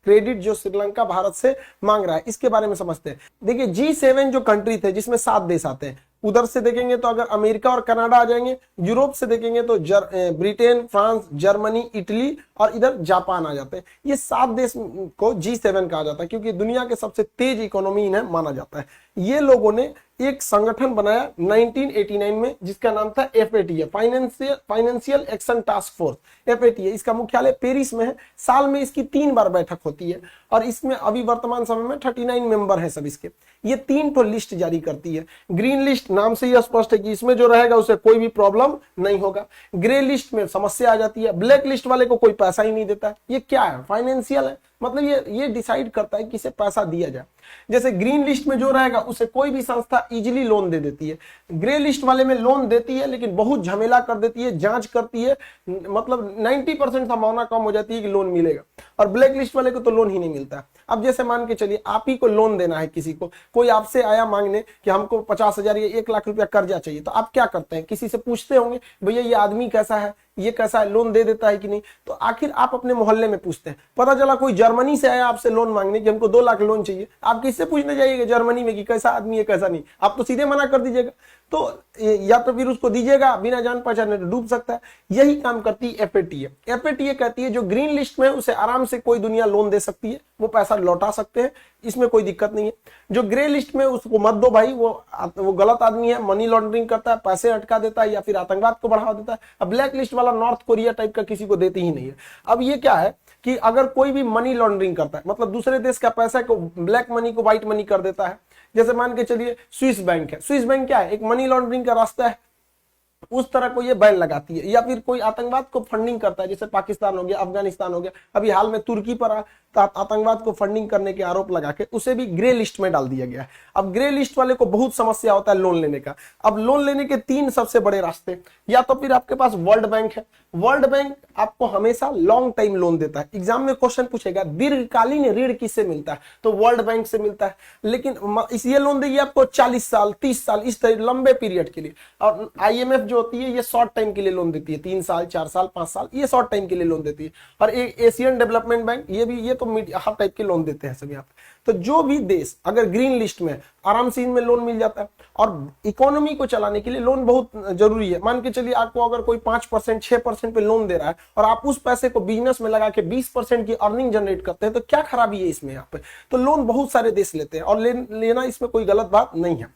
Credit जो श्रीलंका भारत से मांग रहा है, इसके बारे में समझते हैं। देखिए G7 जो कंट्री थे जिसमें 7 देश आते हैं, उधर से देखेंगे तो अगर अमेरिका और कनाडा आ जाएंगे, यूरोप से देखेंगे तो ब्रिटेन, फ्रांस, जर्मनी, इटली और इधर जापान आ जाते हैं। ये 7 देश को G7 कहा जाता है क्योंकि दुनिया के सबसे तेज इकोनॉमी इन्हें माना जाता है। ये लोगों ने एक संगठन बनाया 1989 में जिसका नाम था FATA, financial action task force, FATA। इसका मुख्यालय पेरिस में है। साल में इसकी 3 बार बैठक होती है और इसमें अभी वर्तमान समय में 39 मेंबर हैं सब इसके। ये 3 तो लिस्ट जारी करती है। ग्रीन लिस्ट नाम से ही स्पष्ट है कि इसमें जो रहेगा उसे कोई भी प्रॉब्लम नहीं होगा। ग्रे लिस्ट में समस्या आ जाती है। ब्लैक लिस्ट वाले को कोई पैसा ही नहीं देता। ये क्या है? फाइनेंशियल है, मतलब ये डिसाइड करता है कि इसे पैसा दिया जाए। जैसे ग्रीन लिस्ट में जो रहेगा उसे कोई भी संस्था इजीली लोन दे देती है। ग्रे लिस्ट वाले में लोन देती है लेकिन बहुत झमेला कर देती है, जांच करती है, मतलब 90% संभावना कम हो जाती है कि लोन मिलेगा। और ब्लैक लिस्ट वाले को तो लोन ही नहीं मिलता। अब जैसे मान के चलिए आप ही को लोन देना है किसी को, कोई आपसे आया मांगने कि हमको 50,000 या 1 लाख रुपया कर्जा चाहिए, तो आप क्या करते हैं? किसी से पूछते होंगे भैया ये आदमी कैसा है, ये कैसा है, लोन दे देता है कि नहीं? तो आखिर आप अपने मोहल्ले में पूछते हैं। पता चला कोई जर्मनी से आया आपसे लोन मांगने कि हमको 2 लाख लोन चाहिए, आप किससे पूछने जाइएगा जर्मनी में कि कैसा आदमी है कैसा नहीं? आप तो सीधे मना कर दीजिएगा। तो या तो फिर उसको दीजिएगा, बिना जान पहचाने तो डूब सकता है। यही काम करती है FATA। FATA कहती है जो ग्रीन लिस्ट में उसे आराम से कोई दुनिया लोन दे सकती है, वो पैसा लौटा सकते हैं, इसमें कोई दिक्कत नहीं है। जो ग्रे लिस्ट में उसको मत दो भाई, वो गलत आदमी है, मनी लॉन्ड्रिंग करता है, पैसे अटका देता है या फिर आतंकवाद को बढ़ावा देता है। अब ब्लैक लिस्ट वाला नॉर्थ कोरिया टाइप का किसी को देती ही नहीं है। अब ये क्या है कि अगर कोई भी मनी लॉन्ड्रिंग करता है, मतलब दूसरे देश का पैसा को, ब्लैक मनी को व्हाइट मनी कर देता है। जैसे मान के चलिए स्विस बैंक है। स्विस बैंक क्या है? एक मनी लॉन्ड्रिंग का रास्ता है, उस तरह को ये बैन लगाती है। या फिर कोई आतंकवाद को फंडिंग करता है, जैसे पाकिस्तान हो गया, अफगानिस्तान हो गया, अभी हाल में तुर्की पर आतंकवाद को फंडिंग करने के आरोप लगा के उसे भी ग्रे लिस्ट में डाल दिया गया है। अब ग्रे लिस्ट वाले को बहुत समस्या होता है लोन लेने का। अब लोन लेने के 3 सबसे बड़े रास्ते, या तो फिर आपके पास वर्ल्ड बैंक है। वर्ल्ड बैंक आपको हमेशा लॉन्ग टाइम लोन देता है। एग्जाम में क्वेश्चन पूछेगा दीर्घकालीन ऋण किससे मिलता है, तो वर्ल्ड बैंक से मिलता है। लेकिन ये लोन देगी आपको 40 साल 30 साल इस तरह लंबे पीरियड के लिए। और IMF जो होती है ये शॉर्ट टाइम के लिए लोन देती है, 3 साल 4 साल 5 साल, ये शॉर्ट टाइम के लिए लोन देती है। और एशियन डेवलपमेंट बैंक ये तो हर टाइप के लोन देते हैं सब यहाँ पे। तो जो भी देश अगर ग्रीन लिस्ट में, आराम से इनमें लोन मिल जाता है। और इकोनॉमी को चलाने के लिए लोन बहुत जरूरी है। मान के चलिए आपको अगर कोई 5% 6% पे लोन दे रहा है और आप उस पैसे को बिजनेस में लगा के 20% की अर्निंग जनरेट करते हैं, तो क्या खराबी है इसमें? यहाँ पे तो लोन बहुत सारे देश लेते हैं और लेना इसमें कोई गलत बात नहीं है।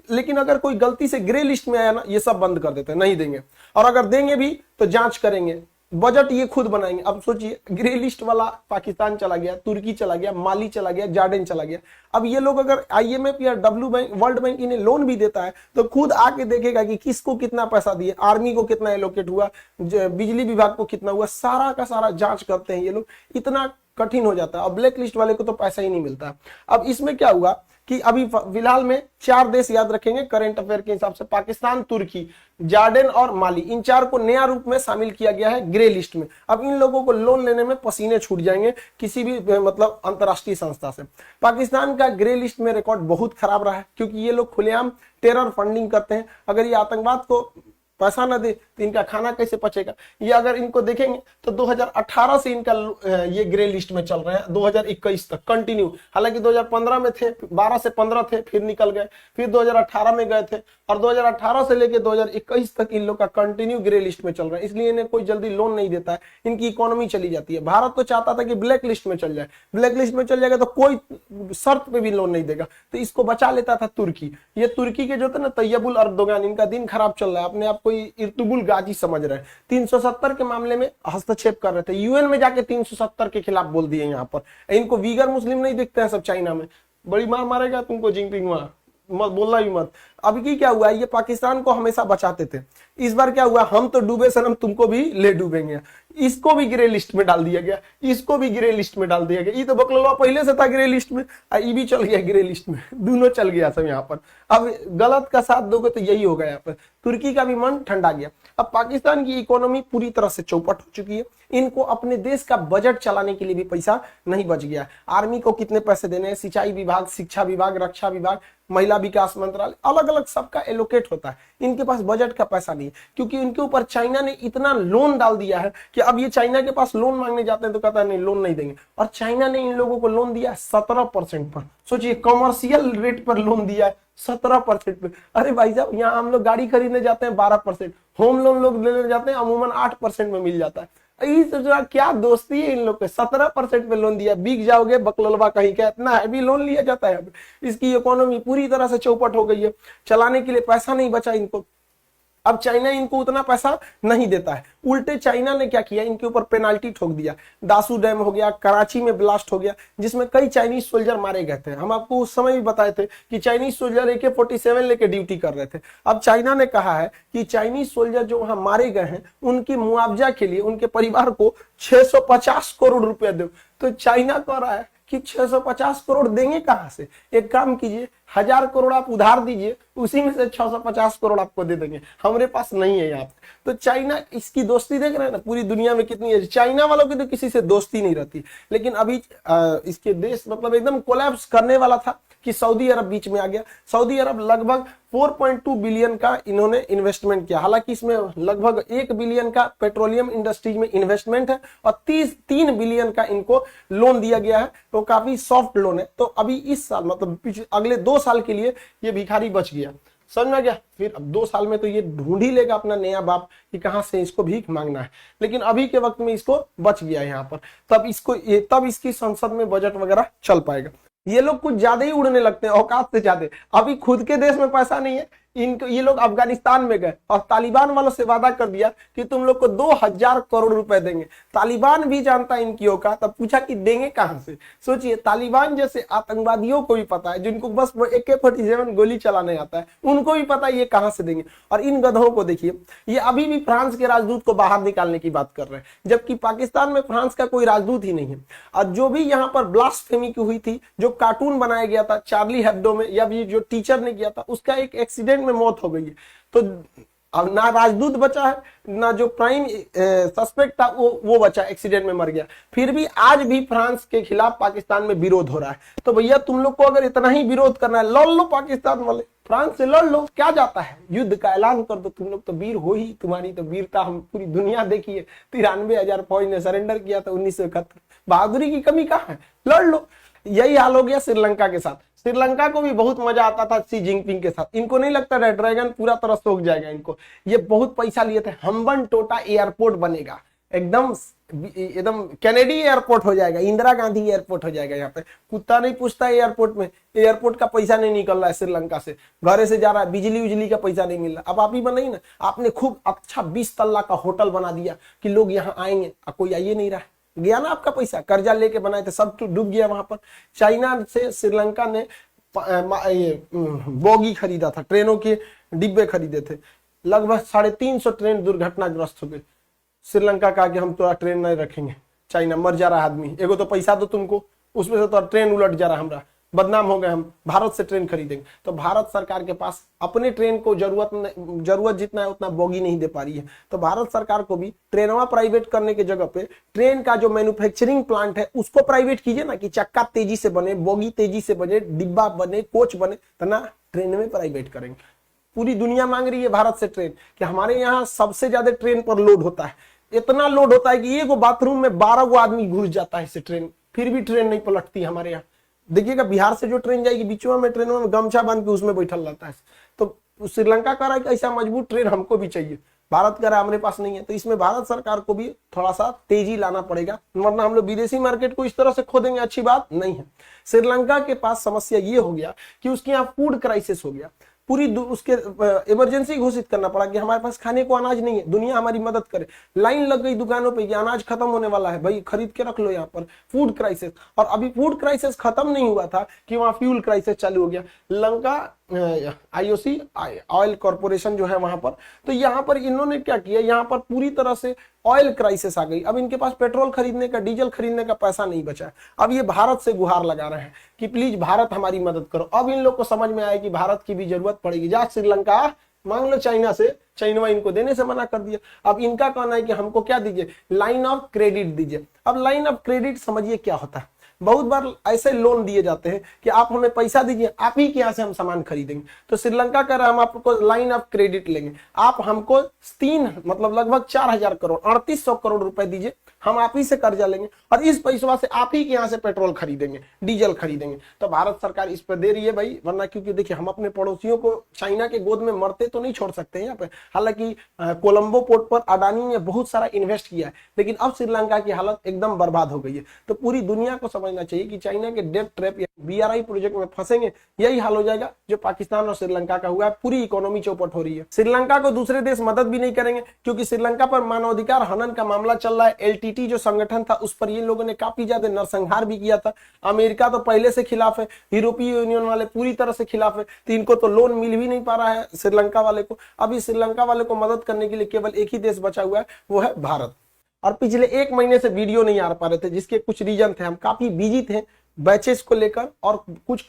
लेकिन अगर कोई गलती से ग्रे लिस्ट में आया ना, ये सब बंद कर देते हैं, नहीं देंगे। और अगर देंगे भी तो जांच करेंगे, बजट ये खुद बनाएंगे। अब सोचिए ग्रे लिस्ट वाला पाकिस्तान चला गया, तुर्की चला गया, माली चला गया, जॉर्डन चला गया। अब ये लोग अगर IMF या वर्ल्ड बैंक इन्हें लोन भी देता है तो खुद आके देखेगा कि किसको कितना पैसा दिए, आर्मी को कितना एलोकेट हुआ, बिजली विभाग को कितना हुआ, सारा का सारा जांच करते हैं ये लोग। इतना कठिन हो जाता है। अब ब्लैक लिस्ट वाले को तो पैसा ही नहीं मिलता। अब इसमें क्या हुआ कि अभी फिलहाल में 4 देश याद रखेंगे करंट अफेयर के हिसाब से, पाकिस्तान, तुर्की, जॉर्डन और माली, इन 4 को नया रूप में शामिल किया गया है ग्रे लिस्ट में। अब इन लोगों को लोन लेने में पसीने छूट जाएंगे किसी भी मतलब अंतरराष्ट्रीय संस्था से। पाकिस्तान का ग्रे लिस्ट में रिकॉर्ड बहुत खराब रहा है क्योंकि ये लोग खुलेआम टेरर फंडिंग करते हैं। अगर ये आतंकवाद को पैसा न दे तो इनका खाना कैसे पचेगा? ये अगर इनको देखेंगे तो 2018 से इनका ये ग्रे लिस्ट में चल रहे हैं 2021 तक कंटिन्यू। हालांकि 2015 में थे, 12 से 15 थे, फिर निकल गए, फिर 2018 में गए थे और 2018 से लेके 2021 तक इन लोग का कंटिन्यू ग्रे लिस्ट में चल रहा है। इसलिए इन्हें कोई जल्दी लोन नहीं देता है, इनकी इकोनॉमी चली जाती है। भारत तो चाहता था कि ब्लैक लिस्ट में चल जाए, ब्लैक लिस्ट में चल जाएगा तो कोई शर्त पे भी लोन नहीं देगा, तो इसको बचा लेता था तुर्की। ये तुर्की के जो थे ना तैयबुल अर्दोगान, इनका दिन खराब चल रहा है, अपने आप कोई इर्तुगुल गाजी समझ रहे हैं। 370 के मामले में हस्तक्षेप कर रहे थे, UN में जाके 370 के खिलाफ बोल दिए। यहाँ पर इनको वीगर मुस्लिम नहीं दिखते हैं सब चाइना में, बड़ी मार मारेगा तुमको जिनपिंग, वहां मत बोलना ही मत। अब की क्या हुआ, ये पाकिस्तान को हमेशा बचाते थे, इस बार क्या हुआ, हम तो डूबे सनम तुमको भी ले डूबेंगे। इसको भी ग्रे लिस्ट में डाल दिया गया, इसको भी ग्रे लिस्ट में डाल दिया गया। ये तो बकलवा पहले से था ग्रे लिस्ट में, ये भी चल गया ग्रे लिस्ट में, दोनों चल गया सब यहाँ पर। अब गलत का साथ दोगे तो यही होगा यहाँ पर। तुर्की का भी मन ठंडा गया। अब पाकिस्तान की इकोनॉमी पूरी तरह से चौपट हो चुकी है। इनको अपने देश का बजट चलाने के लिए भी पैसा नहीं बच गया। आर्मी को कितने पैसे देने हैं, सिंचाई विभाग, शिक्षा विभाग, रक्षा विभाग, महिला विकास मंत्रालय, अलग अलग सबका एलोकेट होता है। इनके पास बजट का पैसा नहीं है, क्योंकि इनके ऊपर चाइना ने इतना लोन डाल दिया है कि अब ये चाइना के पास लोन मांगने जाते हैं तो कहता है नहीं लोन नहीं देंगे। और चाइना ने इन लोगों को लोन दिया 17% पर। सोचिए, कमर्शियल रेट पर लोन दिया है 17% पे। अरे भाई साहब, यहाँ हम लोग गाड़ी खरीदने जाते हैं 12%, होम लोन लोग लेने जाते हैं अमूमन 8% में मिल जाता है। क्या दोस्ती है इन लोग पे, 17% पे लोन दिया, बिक जाओगे बकलोलवा कहीं का, इतना हैवी लोन लिया जाता है। इसकी इकोनॉमी पूरी तरह से चौपट हो गई है, चलाने के लिए पैसा नहीं बचा इनको। अब चाइना इनको उतना पैसा नहीं देता है। उल्टे चाइना ने क्या किया, इनके ऊपर पेनाल्टी ठोक दिया। दासू डैम हो गया, कराची में ब्लास्ट हो गया, जिसमें कई चाइनीज सोल्जर मारे गए थे। हम आपको उस समय भी बताए थे कि चाइनीज सोल्जर AK-47 लेके ड्यूटी कर रहे थे। अब चाइना ने कहा है कि चाइनीज सोल्जर जो वहां मारे गए हैं उनकी मुआवजा के लिए उनके परिवार को 650 करोड़ रुपया दो। तो चाइना कह रहा है कि 650 करोड़ देंगे कहां से? एक काम कीजिए, 1000 करोड़ आप उधार दीजिए, उसी में से 650 करोड़ आपको दे देंगे, हमारे पास नहीं है यहाँ पे। तो चाइना, इसकी दोस्ती देख रहे हैं ना पूरी दुनिया में कितनी है। चाइना वालों की तो किसी से दोस्ती नहीं रहती, लेकिन अभी इसके देश मतलब एकदम कोलैप्स करने वाला था कि सऊदी अरब बीच में आ गया। सऊदी अरब लगभग 4.2 बिलियन का इन्होंने इन्वेस्टमेंट किया। हालांकि इसमें लगभग 1 बिलियन का पेट्रोलियम इंडस्ट्रीज में इन्वेस्टमेंट है और 3 बिलियन का इनको लोन दिया गया है। तो काफी सॉफ्ट लोन है। तो अभी इस साल मतलब अगले 2 साल के लिए ये भिखारी बच गया, समझ में गया। फिर अब 2 साल में तो ये ढूंढ ही लेगा अपना नया बाप कि कहां से इसको भीख मांगना है, लेकिन अभी के वक्त में इसको बच गया यहाँ पर। तब इसकी संसद में बजट वगैरह चल पाएगा। ये लोग कुछ ज्यादा ही उड़ने लगते हैं, औकात से ज्यादा। अभी खुद के देश में पैसा नहीं है इनको, ये लोग अफगानिस्तान में गए और तालिबान वालों से वादा कर दिया कि तुम लोग को 2000 करोड़ रुपए देंगे। तालिबान भी जानता है इनकी औकात, तब पूछा कि देंगे कहां से। सोचिए, तालिबान जैसे आतंकवादियों को भी पता है, जिनको बस AK-47 गोली चलाने आता है, उनको भी पता है ये कहां से देंगे। और इन गधों को देखिए, ये अभी भी फ्रांस के राजदूत को बाहर निकालने की बात कर रहे हैं, जबकि पाकिस्तान में फ्रांस का कोई राजदूत ही नहीं है। और जो भी यहाँ पर ब्लास्फेमी की हुई थी, जो कार्टून बनाया गया था चार्ली हेब्डो में, या भी जो टीचर ने किया था, उसका एक एक्सीडेंट में मौत हो गई है। तो अब ना राजदूत बचा है, ना जो प्राइम सस्पेक्ट था वो बचा, एक्सीडेंट में मर गया। फिर भी आज भी फ्रांस के खिलाफ पाकिस्तान में विरोध हो रहा है। तो भैया तुम लोग को अगर इतना ही विरोध करना है, लड़ लो पाकिस्तान वाले, फ्रांस से लड़ लो, क्या जाता है, युद्ध का ऐलान कर दो। तुम लोग तो वीर हो ही, तुम्हारी तो वीरता हम पूरी दुनिया देखी है। 93,000 फौज ने सरेंडर किया था 1971। बहादुरी की कमी कहाँ है, लड़ लो। यही हाल हो गया श्रीलंका के साथ। श्रीलंका को भी बहुत मजा आता था शी जिनपिंग के साथ। इनको नहीं लगता रेड ड्रैगन पूरा तरह सोख जाएगा इनको। ये बहुत पैसा लिए थे, हम्बन टोटा एयरपोर्ट बनेगा, एकदम कैनेडी एयरपोर्ट हो जाएगा, इंदिरा गांधी एयरपोर्ट हो जाएगा। यहाँ पे कुत्ता नहीं पूछता एयरपोर्ट में, एयरपोर्ट का पैसा नहीं निकल रहा है श्रीलंका से, घरे से जा रहा है, बिजली उजली का पैसा नहीं मिल रहा। अब आप ही बनाई ना, आपने खूब अच्छा 20 तल्ला का होटल बना दिया कि लोग यहाँ आएंगे, कोई आइए नहीं रहा, गया ना आपका पैसा, कर्जा लेके बनाए थे, सब डूब गया वहां पर। चाइना से श्रीलंका ने बोगी खरीदा था, ट्रेनों के डिब्बे खरीदे थे, लगभग 350 ट्रेन दुर्घटनाग्रस्त हो गए। श्रीलंका कहा कि हम तो ट्रेन नहीं रखेंगे, चाइना मर जा रहा आदमी, एगो तो पैसा दो तुमको, उसमें से तो ट्रेन उलट जा रहा, हमरा बदनाम हो गए, हम भारत से ट्रेन खरीदेंगे। तो भारत सरकार के पास अपने ट्रेन को जरूरत जितना है उतना बोगी नहीं दे पा रही है। तो भारत सरकार को भी ट्रेनवा प्राइवेट करने के जगह पे ट्रेन का जो मैन्युफैक्चरिंग प्लांट है उसको प्राइवेट कीजिए ना, कि चक्का तेजी से बने, बोगी तेजी से बने, डिब्बा बने, कोच बने, तो ना ट्रेन में प्राइवेट करेंगे। पूरी दुनिया मांग रही है भारत से ट्रेन, कि हमारे यहाँ सबसे ज्यादा ट्रेन पर लोड होता है, इतना लोड होता है कि एक बाथरूम में 12 आदमी घुस जाता है इससे ट्रेन, फिर भी ट्रेन नहीं पलटती हमारे यहाँ। देखिएगा बिहार से जो ट्रेन जाएगी बीचों में ट्रेनों में गमछा बांध के उसमें बैठल रहता है। तो श्रीलंका कह रहा है कि ऐसा मजबूत ट्रेन हमको भी चाहिए, भारत कह रहा है हमारे पास नहीं है। तो इसमें भारत सरकार को भी थोड़ा सा तेजी लाना पड़ेगा, वरना हम लोग विदेशी मार्केट को इस तरह से खो देंगे, अच्छी बात नहीं है। श्रीलंका के पास समस्या ये हो गया कि उसके यहाँ फूड क्राइसिस हो गया, पूरी उसके इमरजेंसी घोषित करना पड़ा कि हमारे पास खाने को अनाज नहीं है, दुनिया हमारी मदद करे। लाइन लग गई दुकानों पे कि अनाज खत्म होने वाला है, भाई खरीद के रख लो यहाँ पर, फूड क्राइसिस। और अभी फूड क्राइसिस खत्म नहीं हुआ था कि वहां फ्यूल क्राइसिस चालू हो गया। लंका IOC ऑयल कॉर्पोरेशन जो है वहां पर, तो यहाँ पर इन्होंने क्या किया, यहाँ पर पूरी तरह से ऑयल क्राइसिस आ गई। अब इनके पास पेट्रोल खरीदने का, डीजल खरीदने का पैसा नहीं बचा। अब ये भारत से गुहार लगा रहे हैं कि प्लीज भारत हमारी मदद करो। अब इन लोग को समझ में आया कि भारत की भी जरूरत पड़ेगी। जा श्रीलंका मांग लो चाइना से, चाइना इनको देने से मना कर दिया। अब इनका कहना है कि हमको क्या दीजिए, लाइन ऑफ क्रेडिट दीजिए। अब लाइन ऑफ क्रेडिट समझिए क्या होता है। बहुत बार ऐसे लोन दिए जाते हैं कि आप हमें पैसा दीजिए, आप ही के यहाँ से हम सामान खरीदेंगे। तो श्रीलंका कह रहा है हम आपको लाइन ऑफ क्रेडिट लेंगे, आप हमको 3 मतलब लगभग 4000 करोड़ 3800 करोड़ रुपए दीजिए, हम आप ही से कर्जा लेंगे और इस पैसों से आप ही के यहाँ से पेट्रोल खरीदेंगे, डीजल खरीदेंगे। तो भारत सरकार इस पर दे रही है भाई, वरना क्योंकि देखिए हम अपने पड़ोसियों को चाइना के गोद में मरते तो नहीं छोड़ सकते यहाँ पे। हालांकि कोलंबो पोर्ट पर अडानी ने बहुत सारा इन्वेस्ट किया है, लेकिन अब श्रीलंका की हालत एकदम बर्बाद हो गई है। तो पूरी दुनिया को समझना चाहिए कि चाइना के डेट ट्रैप या BRI प्रोजेक्ट में फंसेंगे, यही हाल हो जाएगा जो पाकिस्तान और श्रीलंका का हुआ है। पूरी इकोनॉमी चौपट हो रही है। श्रीलंका को दूसरे देश मदद भी नहीं करेंगे क्योंकि श्रीलंका पर मानवाधिकार हनन का मामला चल रहा है। LTT जो संगठन था उस पर ये लोगों ने काफी ज्यादा नरसंहार भी किया था। अमेरिका तो पहले से खिलाफ है, यूरोपीय यूनियन वाले पूरी तरह से खिलाफ है, तो इनको तो लोन मिल भी नहीं पा रहा है श्रीलंका वाले को। अभी श्रीलंका वाले को मदद करने के लिए केवल एक ही देश बचा हुआ है, वो है भारत। और पिछले 1 महीने से वीडियो नहीं आ पा रहे थे, जिसके कुछ रीजन थे, हम काफी बिजी थे बैचेस को लेकर और कुछ